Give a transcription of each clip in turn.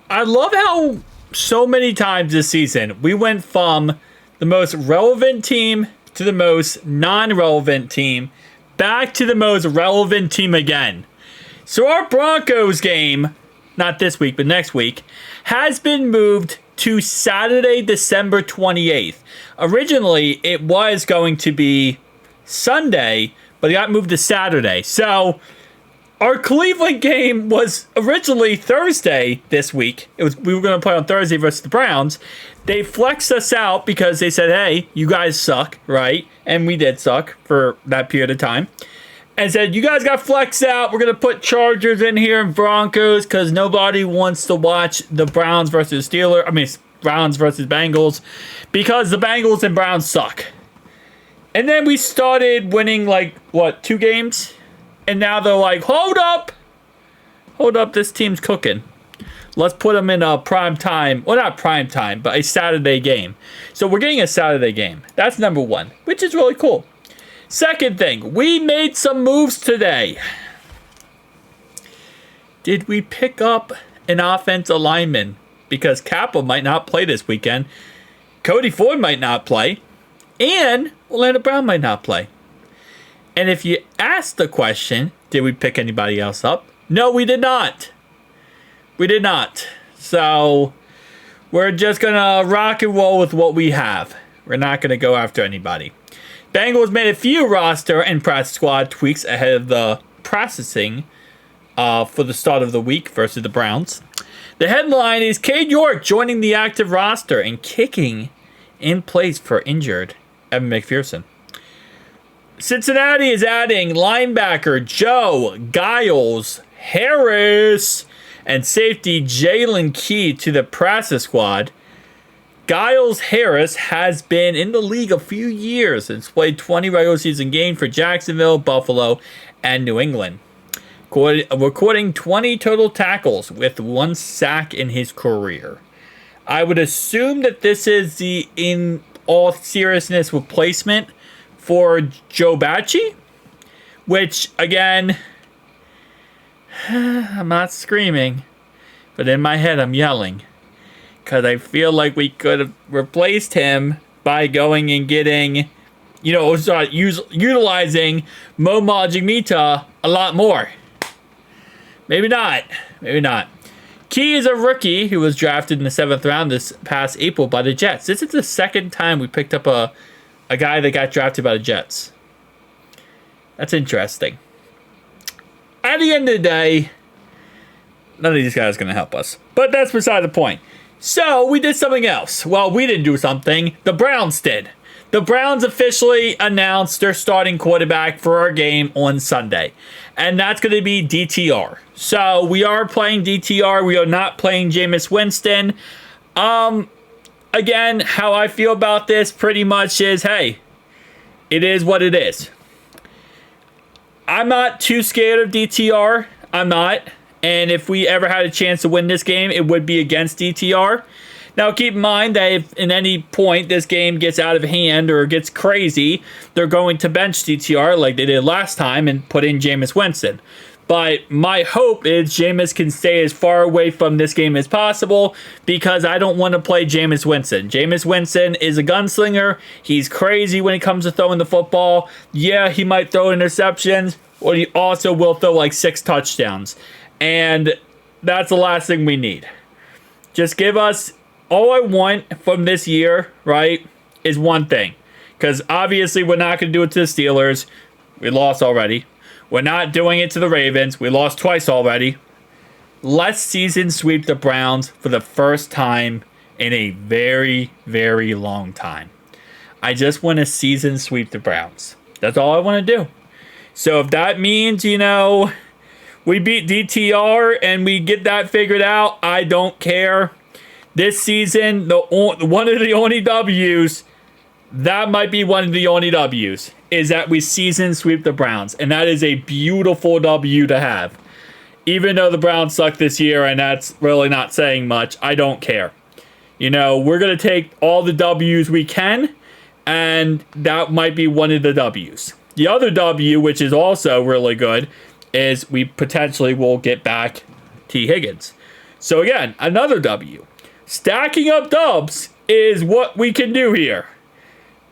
I love how so many times this season we went from the most relevant team to the most non-relevant team back to the most relevant team again. So our Broncos game, not this week, but next week, has been moved to Saturday, December 28th. Originally, it was going to be Sunday, but it got moved to Saturday. So our Cleveland game was originally Thursday this week. We were going to play on Thursday versus the Browns. They flexed us out because they said, hey, you guys suck, right? And we did suck for that period of time. And said, you guys got flexed out. We're going to put Chargers in here and Broncos because nobody wants to watch the Browns versus Steelers. I mean, Browns versus Bengals because the Bengals and Browns suck. And then we started winning, 2 games? And now they're like, hold up, this team's cooking. Let's put them in a prime time. Well, not prime time, but a Saturday game. So we're getting a Saturday game. That's number one, which is really cool. Second thing, we made some moves today. Did we pick up an offensive lineman? Because Kappa might not play this weekend. Cody Ford might not play. And Orlando Brown might not play. And if you ask the question, did we pick anybody else up? No, we did not. We did not. So we're just going to rock and roll with what we have. We're not going to go after anybody. Bengals made a few roster and practice squad tweaks ahead of the processing for the start of the week versus the Browns. The headline is Cade York joining the active roster and kicking in place for injured Evan McPherson. Cincinnati is adding linebacker Joe Giles Harris and safety Jalen Key to the practice squad. Giles Harris has been in the league a few years and played 20 regular season games for Jacksonville, Buffalo, and New England, recording 20 total tackles with 1 sack in his career. I would assume that this is the, in all seriousness, replacement for Joe Bacci, which, again, I'm not screaming, but in my head I'm yelling. Because I feel like we could have replaced him by going and getting, utilizing Mo Majimita a lot more. Maybe not. Key is a rookie who was drafted in the 7th round this past April by the Jets. This is the second time we picked up a guy that got drafted by the Jets. That's interesting. At the end of the day, none of these guys are going to help us. But that's beside the point. So, we did something else. Well, we didn't do something. The Browns did. The Browns officially announced their starting quarterback for our game on Sunday. And that's going to be DTR. So, we are playing DTR. We are not playing Jameis Winston. Again, how I feel about this pretty much is, hey, it is what it is. I'm not too scared of DTR. I'm not. And if we ever had a chance to win this game, it would be against DTR. Now, keep in mind that if in any point this game gets out of hand or gets crazy, they're going to bench DTR like they did last time and put in Jameis Winston. But my hope is Jameis can stay as far away from this game as possible because I don't want to play Jameis Winston. Jameis Winston is a gunslinger. He's crazy when it comes to throwing the football. Yeah, he might throw interceptions, or he also will throw 6 touchdowns. And that's the last thing we need. Just give us, all I want from this year, right, is one thing. Because obviously we're not going to do it to the Steelers. We lost already. We're not doing it to the Ravens. We lost twice already. Let's season sweep the Browns for the first time in a very, very long time. I just want to season sweep the Browns. That's all I want to do. So if that means, we beat DTR and we get that figured out, I don't care. This season, one of the only W's, that might be one of the only W's, is that we season sweep the Browns. And that is a beautiful W to have. Even though the Browns suck this year, and that's really not saying much, I don't care. We're going to take all the W's we can, and that might be one of the W's. The other W, which is also really good, is we potentially will get back T. Higgins. So again, another W. Stacking up dubs is what we can do here.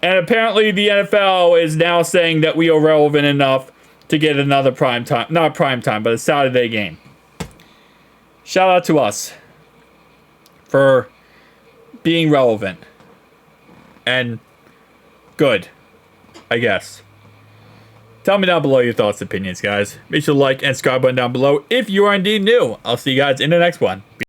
And apparently the NFL is now saying that we are relevant enough to get another prime time, not prime time, but a Saturday game. Shout out to us for being relevant and good, I guess. Tell me down below your thoughts and opinions, guys. Make sure to like and subscribe button down below if you are indeed new. I'll see you guys in the next one.